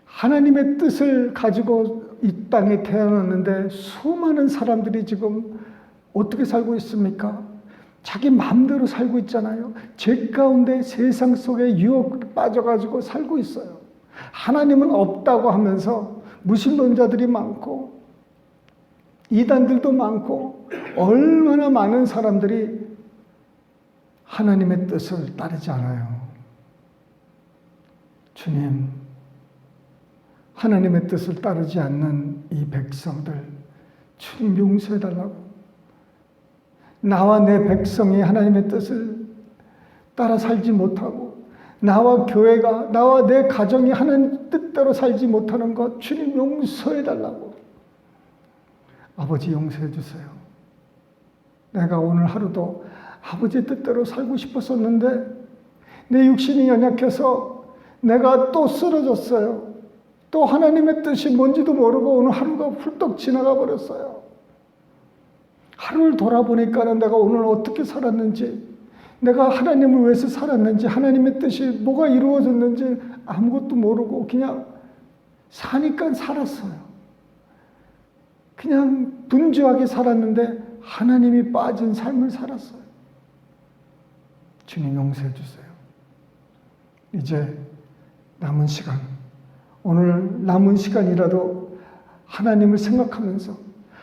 하나님의 뜻을 가지고 이 땅에 태어났는데 수많은 사람들이 지금 어떻게 살고 있습니까? 자기 마음대로 살고 있잖아요. 죄 가운데 세상 속에 유혹 빠져가지고 살고 있어요. 하나님은 없다고 하면서 무신론자들이 많고 이단들도 많고 얼마나 많은 사람들이 하나님의 뜻을 따르지 않아요. 주님, 하나님의 뜻을 따르지 않는 이 백성들, 주님 용서해달라고. 나와 내 백성이 하나님의 뜻을 따라 살지 못하고, 나와 교회가, 나와 내 가정이 하나님 뜻대로 살지 못하는 것, 주님 용서해달라고. 아버지 용서해 주세요. 내가 오늘 하루도 아버지 뜻대로 살고 싶었었는데 내 육신이 연약해서 내가 또 쓰러졌어요. 또 하나님의 뜻이 뭔지도 모르고 오늘 하루가 훌떡 지나가 버렸어요. 하루를 돌아보니까 내가 오늘 어떻게 살았는지, 내가 하나님을 위해서 살았는지, 하나님의 뜻이 뭐가 이루어졌는지 아무것도 모르고 그냥 사니까 살았어요. 그냥 분주하게 살았는데 하나님이 빠진 삶을 살았어요. 주님 용서해 주세요. 이제 남은 시간, 오늘 남은 시간이라도 하나님을 생각하면서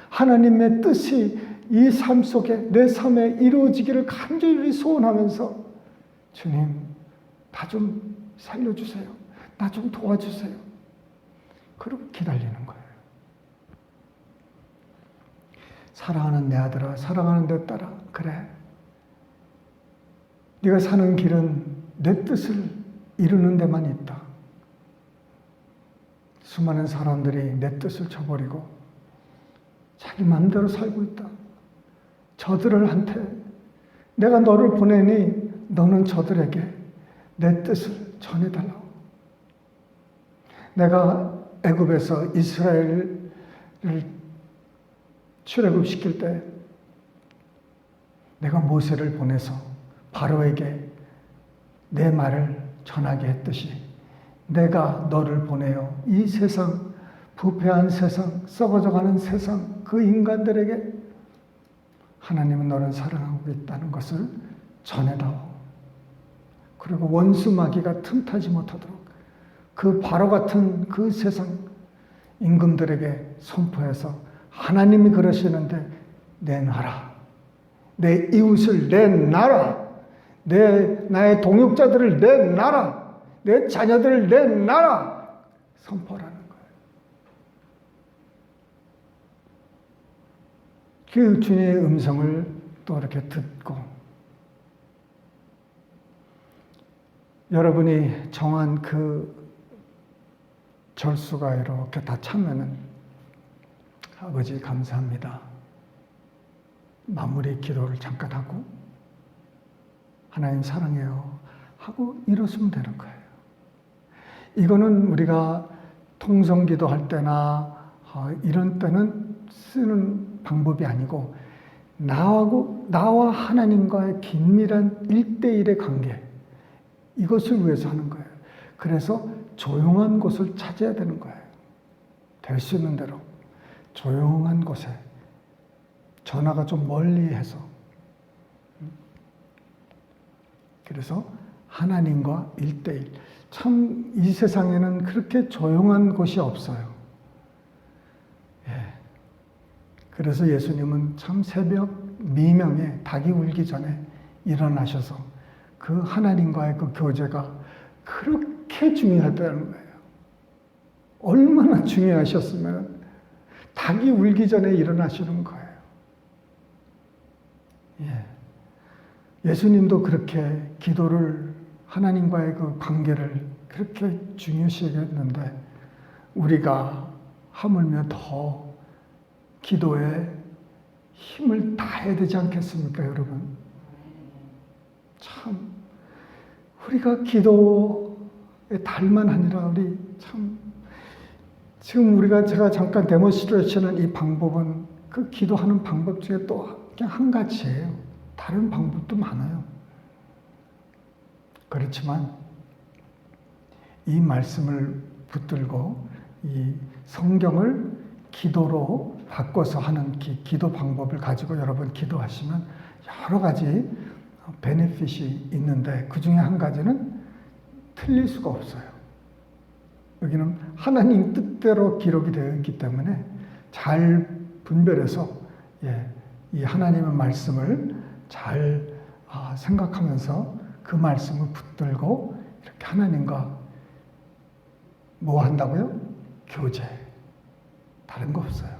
하나님의 뜻이 이 삶 속에 내 삶에 이루어지기를 간절히 소원하면서, 주님 나 좀 살려주세요. 나 좀 도와주세요. 그러고 기다리는 거예요. 사랑하는 내 아들아, 사랑하는 내 딸아, 그래, 네가 사는 길은 내 뜻을 이루는 데만 있다. 수많은 사람들이 내 뜻을 저버리고 자기 마음대로 살고 있다. 저들한테 내가 너를 보내니 너는 저들에게 내 뜻을 전해달라고. 내가 애굽에서 이스라엘을 출애굽시킬 때 내가 모세를 보내서 바로에게 내 말을 전하게 했듯이 내가 너를 보내어 이 세상, 부패한 세상, 썩어져가는 세상, 그 인간들에게 하나님은 너를 사랑하고 있다는 것을 전해다오. 그리고 원수 마귀가 틈타지 못하도록 그 바로 같은 그 세상 임금들에게 선포해서, 하나님이 그러시는데 내 나라, 내 이웃을 내 나라, 나의 동역자들을 내 나라, 내 자녀들을 내 나라 선포하라는 거예요. 그 주님의 음성을 또 이렇게 듣고 여러분이 정한 그 절수가 이렇게 다 차면은, 아버지 감사합니다. 마무리 기도를 잠깐 하고 하나님 사랑해요 하고 이러시면 되는 거예요. 이거는 우리가 통성기도 할 때나 이런 때는 쓰는 방법이 아니고, 나와 하나님과의 긴밀한 1대1의 관계, 이것을 위해서 하는 거예요. 그래서 조용한 곳을 찾아야 되는 거예요. 될 수 있는 대로 조용한 곳에, 전화가 좀 멀리 해서. 그래서 하나님과 1대1. 참 이 세상에는 그렇게 조용한 곳이 없어요. 예. 그래서 예수님은 참 새벽 미명에 닭이 울기 전에 일어나셔서 그 하나님과의 그 교제가 그렇게 중요하다는 거예요. 얼마나 중요하셨으면 닭이 울기 전에 일어나시는 거예요. 예. 예수님도 그렇게 기도를, 하나님과의 그 관계를 그렇게 중요시 여겼는데, 우리가 하물며 더 기도에 힘을 다해야 되지 않겠습니까, 여러분? 참 우리가 기도의 달만 아니라 우리 참 지금 제가 잠깐 데몬스트레이션한 이 방법은 그 기도하는 방법 중에 또 그냥 한 가지예요. 다른 방법도 많아요. 그렇지만 이 말씀을 붙들고 이 성경을 기도로 바꿔서 하는 기도 방법을 가지고 여러분 기도하시면 여러 가지 베네핏이 있는데 그 중에 한 가지는 틀릴 수가 없어요. 여기는 하나님 뜻대로 기록이 되어 있기 때문에 잘 분별해서 이 하나님의 말씀을 잘 생각하면서 그 말씀을 붙들고 이렇게 하나님과 뭐 한다고요? 교제. 다른 거 없어요.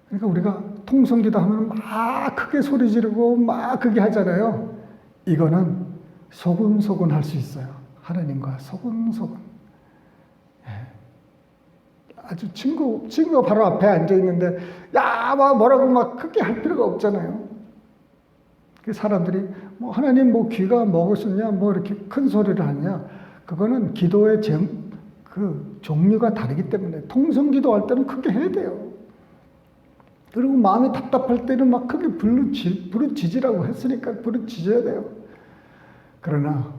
그러니까 우리가 통성기도 하면 막 크게 소리 지르고 막 크게 하잖아요. 이거는 소근소근 할 수 있어요. 하나님과 소근소근. 아주 친구가 바로 앞에 앉아 있는데, 야, 막 뭐라고 막 크게 할 필요가 없잖아요. 그 사람들이 뭐 하나님 뭐 귀가 먹으셨냐, 뭐 이렇게 큰 소리를 하냐. 그거는 기도의 그 종류가 다르기 때문에 통성기도 할 때는 크게 해야 돼요. 그리고 마음이 답답할 때는 막 크게 부르짖으라고 했으니까 부르짖어야 돼요. 그러나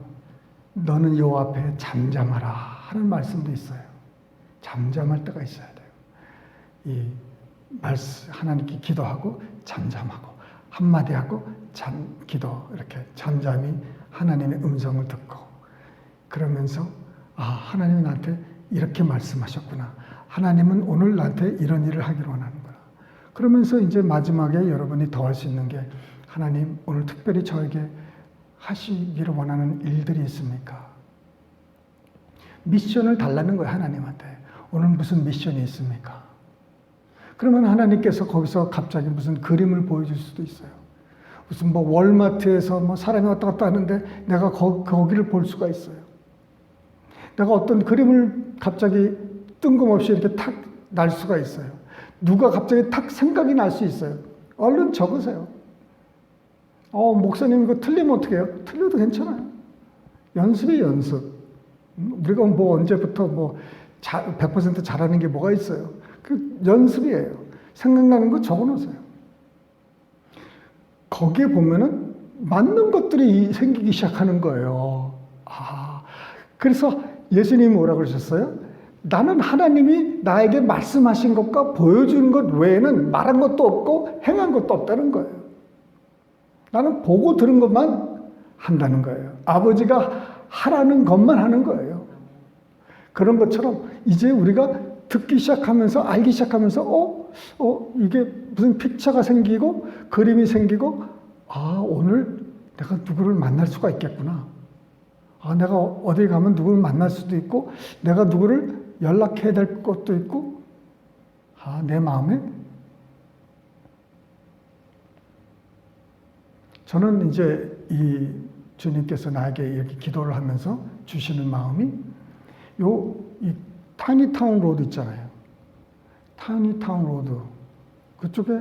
너는 요 앞에 잠잠하라 하는 말씀도 있어요. 잠잠할 때가 있어야 돼요. 이 말씀 하나님께 기도하고 잠잠하고 한마디 하고 기도 이렇게 잠잠히 하나님의 음성을 듣고 그러면서 하나님이 나한테 이렇게 말씀하셨구나. 하나님은 오늘 나한테 이런 일을 하기로 원하는구나. 그러면서 이제 마지막에 여러분이 더 할 수 있는 게 하나님 오늘 특별히 저에게 하시기를 원하는 일들이 있습니까? 미션을 달라는 거예요. 하나님한테. 오늘 무슨 미션이 있습니까? 그러면 하나님께서 거기서 갑자기 무슨 그림을 보여줄 수도 있어요. 무슨 뭐 월마트에서 뭐 사람이 왔다 갔다 하는데 내가 거기를 볼 수가 있어요. 내가 어떤 그림을 갑자기 뜬금없이 이렇게 탁 날 수가 있어요. 누가 갑자기 탁 생각이 날 수 있어요. 얼른 적으세요. 목사님 이거 틀리면 어떻게 해요? 틀려도 괜찮아요. 연습이 연습. 우리가 뭐 언제부터 100% 잘하는 게 뭐가 있어요? 그 연습이에요. 생각나는 거 적어놓으세요. 거기에 보면은 맞는 것들이 생기기 시작하는 거예요. 그래서 예수님이 뭐라고 그러셨어요? 나는 하나님이 나에게 말씀하신 것과 보여준 것 외에는 말한 것도 없고 행한 것도 없다는 거예요. 나는 보고 들은 것만 한다는 거예요. 아버지가 하라는 것만 하는 거예요. 그런 것처럼 이제 우리가 듣기 시작하면서 알기 시작하면서 이게 무슨 픽처가 생기고 그림이 생기고 오늘 내가 누구를 만날 수가 있겠구나. 내가 어디 가면 누구를 만날 수도 있고 내가 누구를 연락해야 될 것도 있고 내 마음에 저는 이제 이 주님께서 나에게 이렇게 기도를 하면서 주시는 마음이 이 타니타운 로드 있잖아요. 타니타운 로드 그쪽에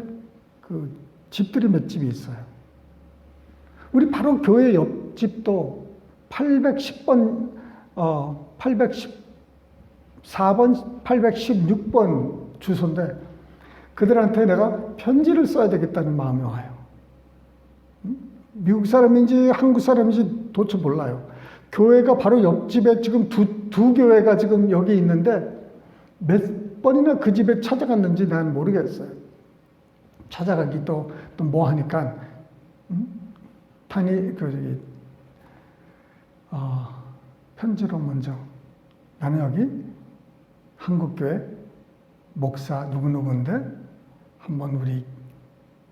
그 집들이 몇 집이 있어요. 우리 바로 교회 옆집도 810번, 814번, 816번 주소인데 그들한테 내가 편지를 써야 되겠다는 마음이 와요. 미국 사람인지 한국 사람인지 도대체 몰라요. 교회가 바로 옆집에 지금 두 교회가 지금 여기 있는데 몇 번이나 그 집에 찾아갔는지 난 모르겠어요. 찾아가기 또 뭐 하니까 편지로 먼저 나는 여기 한국교회 목사 누구누구인데 한번 우리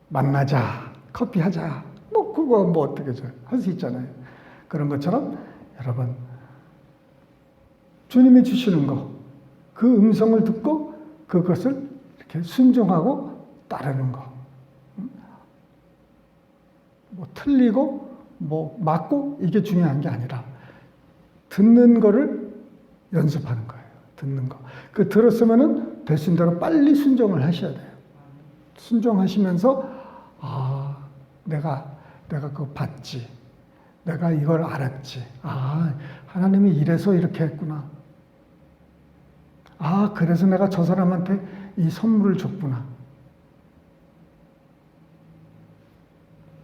만나자 커피하자 그거 뭐 어떻게 할 수 있잖아요. 그런 것처럼 여러분 주님이 주시는 거 그 음성을 듣고 그것을 이렇게 순종하고 따르는 거 뭐 틀리고 뭐 맞고 이게 중요한 게 아니라 듣는 거를 연습하는 거예요. 듣는 거. 그 들었으면은 되신 대로 빨리 순종을 하셔야 돼요. 순종하시면서 내가 그거 봤지. 내가 이걸 알았지. 하나님이 이래서 이렇게 했구나. 그래서 내가 저 사람한테 이 선물을 줬구나.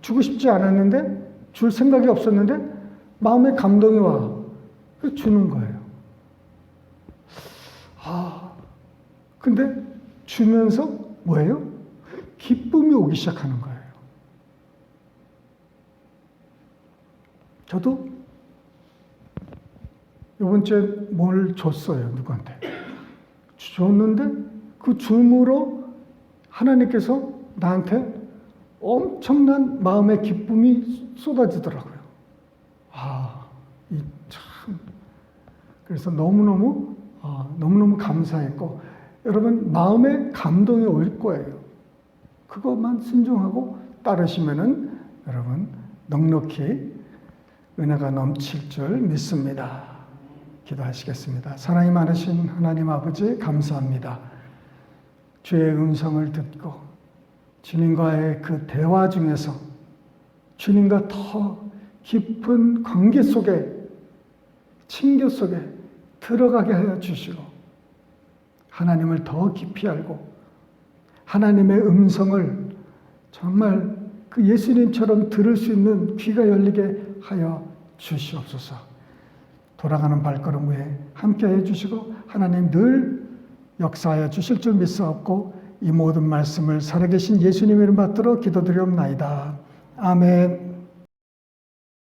주고 싶지 않았는데, 줄 생각이 없었는데 마음에 감동이 와. 그래서 주는 거예요. 근데 주면서 뭐예요? 기쁨이 오기 시작하는 거예요. 저도 이번 주에 뭘 줬어요, 누구한테. 줬는데 그 줌으로 하나님께서 나한테 엄청난 마음의 기쁨이 쏟아지더라고요. 이 참. 그래서 너무너무 감사했고, 여러분, 마음에 감동이 올 거예요. 그것만 순종하고 따르시면은 여러분, 넉넉히 은혜가 넘칠 줄 믿습니다. 기도하시겠습니다. 사랑이 많으신 하나님 아버지, 감사합니다. 주의 음성을 듣고 주님과의 그 대화 중에서 주님과 더 깊은 관계 속에, 친교 속에 들어가게 하여 주시고, 하나님을 더 깊이 알고 하나님의 음성을 정말 그 예수님처럼 들을 수 있는 귀가 열리게 하여 주시옵소서. 돌아가는 발걸음 위에 함께 해주시고 하나님 늘 역사하여 주실 줄 믿사옵고, 이 모든 말씀을 살아계신 예수님의 이름 받들어 기도드리옵나이다. 아멘.